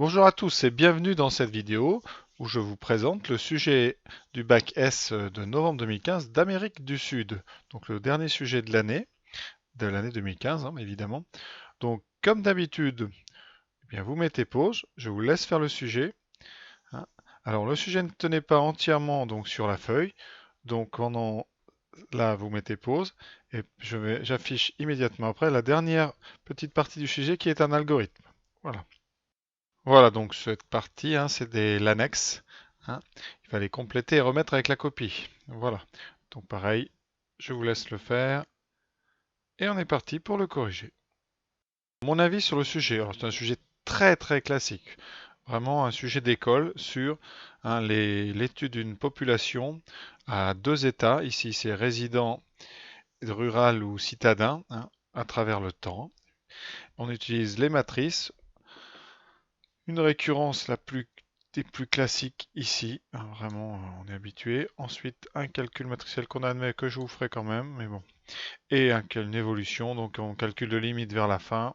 Bonjour à tous et bienvenue dans cette vidéo où je vous présente le sujet du bac S de novembre 2015 d'Amérique du Sud. Donc le dernier sujet de l'année 2015 évidemment. Donc comme d'habitude, eh bien, vous mettez pause, je vous laisse faire le sujet, hein. Alors le sujet ne tenait pas entièrement donc sur la feuille, donc pendant là vous mettez pause et j'affiche immédiatement après la dernière petite partie du sujet qui est un algorithme. Voilà. Voilà, donc cette partie, c'est l'annexe, hein. Il va les compléter et remettre avec la copie. Voilà. Donc pareil, je vous laisse le faire et on est parti pour le corriger. Mon avis sur le sujet, alors c'est un sujet très très classique, vraiment un sujet d'école sur l'étude d'une population à deux états. Ici c'est résident, rural ou citadin, à travers le temps. On utilise les matrices. Une récurrence des plus classiques ici, vraiment on est habitué. Ensuite un calcul matriciel qu'on admet que je vous ferai quand même, mais bon. Et une évolution, donc on calcule de limite vers la fin,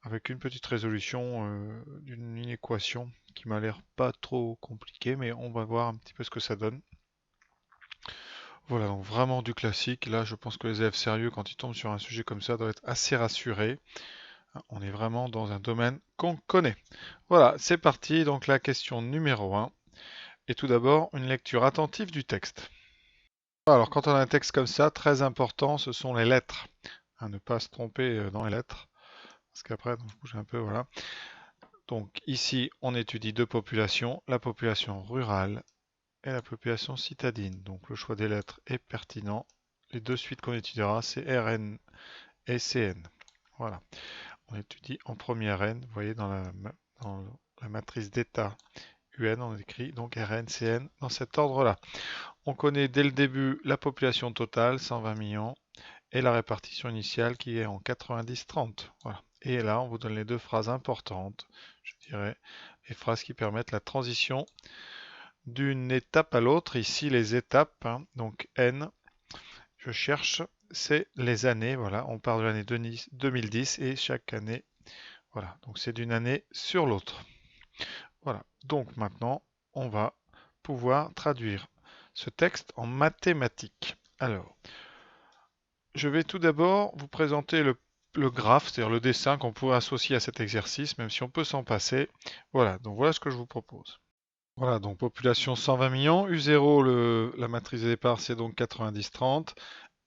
avec une petite résolution d'une équation qui m'a l'air pas trop compliquée, mais on va voir un petit peu ce que ça donne. Voilà, donc vraiment du classique. Là je pense que les élèves sérieux, quand ils tombent sur un sujet comme ça, doivent être assez rassurés. On est vraiment dans un domaine qu'on connaît. Voilà, c'est parti. Donc la question numéro 1. Et tout d'abord, une lecture attentive du texte. Alors quand on a un texte comme ça, très important, ce sont les lettres. Ne pas se tromper dans les lettres. Parce qu'après, je bouge un peu, voilà. Donc ici, on étudie deux populations, la population rurale et la population citadine. Donc le choix des lettres est pertinent. Les deux suites qu'on étudiera, c'est RN et CN. Voilà. On étudie en première N, vous voyez dans la matrice d'état UN, on écrit donc RNCN dans cet ordre-là. On connaît dès le début la population totale, 120 millions, et la répartition initiale qui est en 90-30. Voilà. Et là, on vous donne les deux phrases importantes, je dirais, les phrases qui permettent la transition d'une étape à l'autre. Ici, les étapes, donc N, je cherche, c'est les années. Voilà, on part de l'année 2010 et chaque année, voilà, donc c'est d'une année sur l'autre. Voilà, donc maintenant, on va pouvoir traduire ce texte en mathématiques. Alors, je vais tout d'abord vous présenter le graphe, c'est-à-dire le dessin qu'on pourrait associer à cet exercice, même si on peut s'en passer. Voilà, donc voilà ce que je vous propose. Voilà, donc population 120 millions, U0, la matrice de départ, c'est donc 90-30,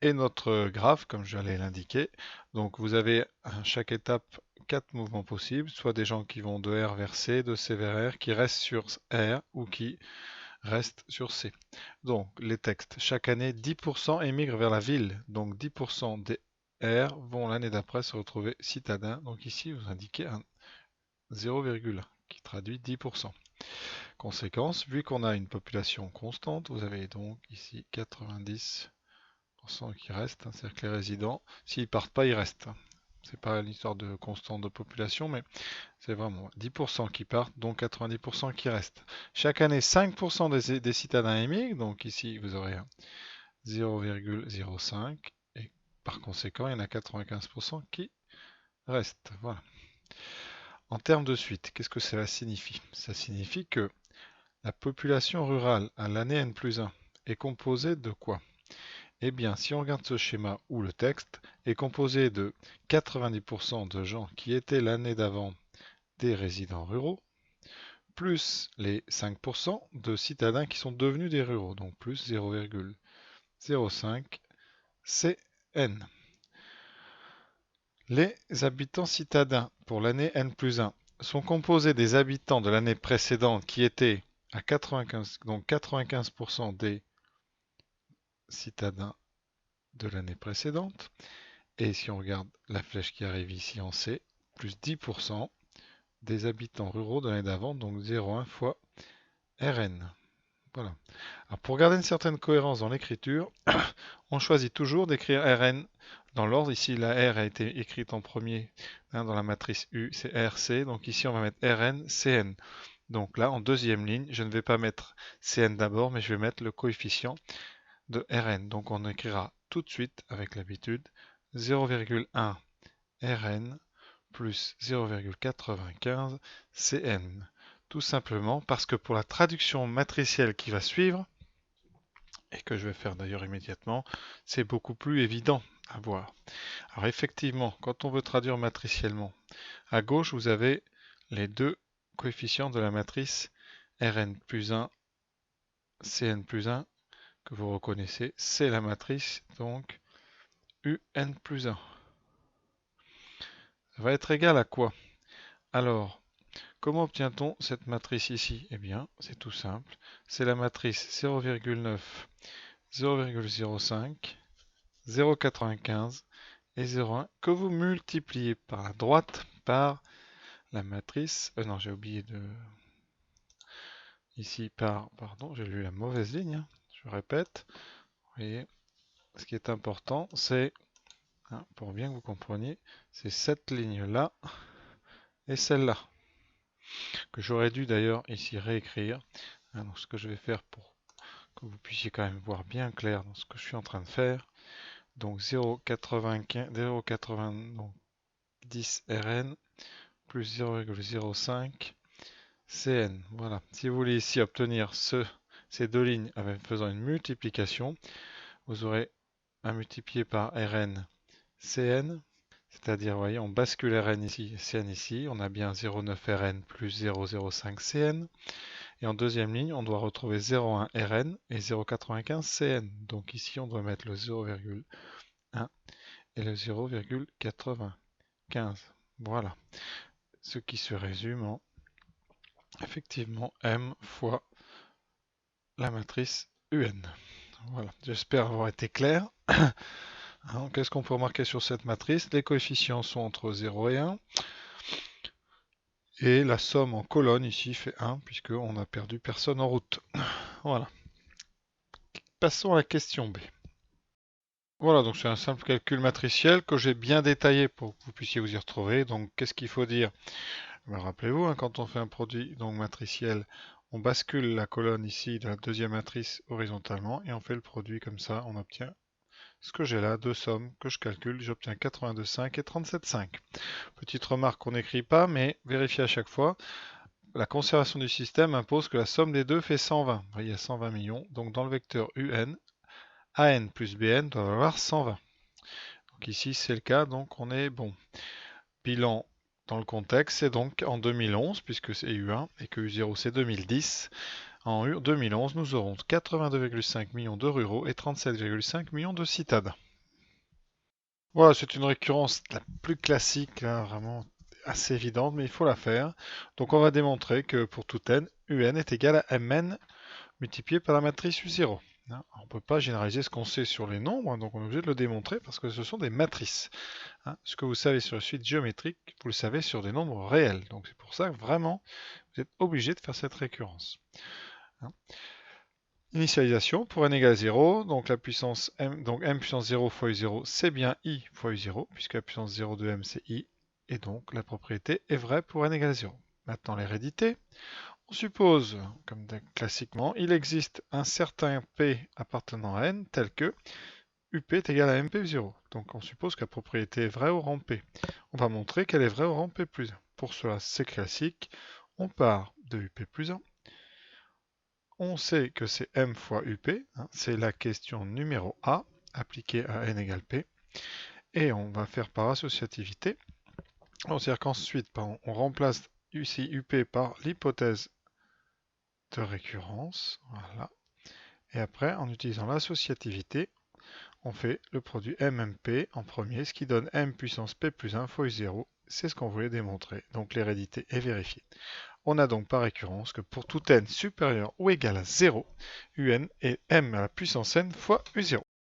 et notre graphe, comme j'allais l'indiquer. Donc vous avez à chaque étape 4 mouvements possibles, soit des gens qui vont de R vers C, de C vers R, qui restent sur R ou qui restent sur C. Donc les textes, chaque année 10% émigrent vers la ville, donc 10% des R vont l'année d'après se retrouver citadins. Donc ici vous indiquez un 0,1 qui traduit 10%. Conséquence, vu qu'on a une population constante, vous avez donc ici 90% qui restent, c'est-à-dire que les résidents, s'ils partent pas, ils restent. C'est pas une histoire de constante de population, mais c'est vraiment 10% qui partent, donc 90% qui restent. Chaque année, 5% des citadins émigrent, donc ici vous aurez un 0,05, et par conséquent, il y en a 95% qui restent. Voilà. En termes de suite, qu'est-ce que cela signifie? Ça signifie que la population rurale à l'année N+1 est composée de quoi? Eh bien, si on regarde ce schéma où le texte est composé de 90% de gens qui étaient l'année d'avant des résidents ruraux, plus les 5% de citadins qui sont devenus des ruraux, donc plus 0,05 CN. Les habitants citadins pour l'année N+1 sont composés des habitants de l'année précédente qui étaient à 95, donc 95% des citadins de l'année précédente. Et si on regarde la flèche qui arrive ici en C, plus 10% des habitants ruraux de l'année d'avant, donc 0,1 fois Rn. Voilà. Alors pour garder une certaine cohérence dans l'écriture, on choisit toujours d'écrire Rn dans l'ordre. Ici, la R a été écrite en premier dans la matrice U, c'est RC. Donc ici, on va mettre Rn, Cn. Donc là, en deuxième ligne, je ne vais pas mettre Cn d'abord, mais je vais mettre le coefficient de Rn. Donc on écrira tout de suite, avec l'habitude, 0,1 Rn plus 0,95 Cn. Tout simplement parce que pour la traduction matricielle qui va suivre, et que je vais faire d'ailleurs immédiatement, c'est beaucoup plus évident à voir. Alors effectivement, quand on veut traduire matriciellement, à gauche vous avez les deux coefficients de la matrice Rn plus 1, Cn plus 1, que vous reconnaissez, c'est la matrice donc Un plus 1. Ça va être égal à quoi? Alors, comment obtient-on cette matrice ici? Eh bien, c'est tout simple. C'est la matrice 0,9, 0,05, 0,95 et 0,1 que vous multipliez par la droite par la matrice. Non, j'ai oublié de... Ici par... Pardon, j'ai lu la mauvaise ligne. Je répète. Vous voyez, ce qui est important, c'est, pour bien que vous compreniez, c'est cette ligne-là et celle-là, que j'aurais dû d'ailleurs ici réécrire. Donc ce que je vais faire pour que vous puissiez quand même voir bien clair dans ce que je suis en train de faire. Donc 0,90 Rn plus 0,05 Cn. Voilà. Si vous voulez ici obtenir ces deux lignes en faisant une multiplication, vous aurez à multiplier par Rn Cn. C'est-à-dire, vous voyez, on bascule Rn ici, Cn ici. On a bien 0,9 Rn plus 0,05 Cn. Et en deuxième ligne, on doit retrouver 0,1 Rn et 0,95 Cn. Donc ici, on doit mettre le 0,1 et le 0,95. Voilà. Ce qui se résume en, effectivement, m fois la matrice Un. Voilà. J'espère avoir été clair. Qu'est-ce qu'on peut remarquer sur cette matrice? Les coefficients sont entre 0 et 1. Et la somme en colonne ici fait 1, puisqu'on a perdu personne en route. Voilà. Passons à la question B. Voilà, donc c'est un simple calcul matriciel que j'ai bien détaillé pour que vous puissiez vous y retrouver. Donc qu'est-ce qu'il faut dire? Rappelez-vous, quand on fait un produit donc matriciel, on bascule la colonne ici de la deuxième matrice horizontalement et on fait le produit comme ça, on obtient ce que j'ai là, deux sommes que je calcule, j'obtiens 82,5 et 37,5. Petite remarque qu'on n'écrit pas, mais vérifiez à chaque fois. La conservation du système impose que la somme des deux fait 120. Vous voyez, il y a 120 millions. Donc dans le vecteur UN, AN plus BN doit valoir 120. Donc ici c'est le cas, donc on est bon. Bilan dans le contexte, c'est donc en 2011, puisque c'est U1 et que U0 c'est 2010. En 2011, nous aurons 82,5 millions de ruraux et 37,5 millions de citadins. Voilà, c'est une récurrence la plus classique, là, vraiment assez évidente, mais il faut la faire. Donc on va démontrer que pour tout n, UN est égal à Mn multiplié par la matrice U0. On ne peut pas généraliser ce qu'on sait sur les nombres, donc on est obligé de le démontrer parce que ce sont des matrices. Ce que vous savez sur les suites géométriques, vous le savez sur des nombres réels. Donc c'est pour ça que vraiment, vous êtes obligé de faire cette récurrence. Initialisation pour n égale 0, donc la puissance m, donc m puissance 0 fois u0, c'est bien i fois u0, puisque la puissance 0 de m c'est i, et donc la propriété est vraie pour n égale 0. Maintenant l'hérédité, on suppose, comme classiquement, il existe un certain p appartenant à n, tel que up est égal à mp u0. Donc on suppose que la propriété est vraie au rang p. On va montrer qu'elle est vraie au rang p plus 1. Pour cela, c'est classique, on part de up plus 1. On sait que c'est m fois up, c'est la question numéro A, appliquée à n égale p. Et on va faire par associativité. C'est-à-dire qu'ensuite, on remplace ici up par l'hypothèse de récurrence. Voilà. Et après, en utilisant l'associativité, on fait le produit mmp en premier, ce qui donne m puissance p plus 1 fois u0. C'est ce qu'on voulait démontrer. Donc l'hérédité est vérifiée. On a donc par récurrence que pour tout n supérieur ou égal à 0, un est m à la puissance n fois u0.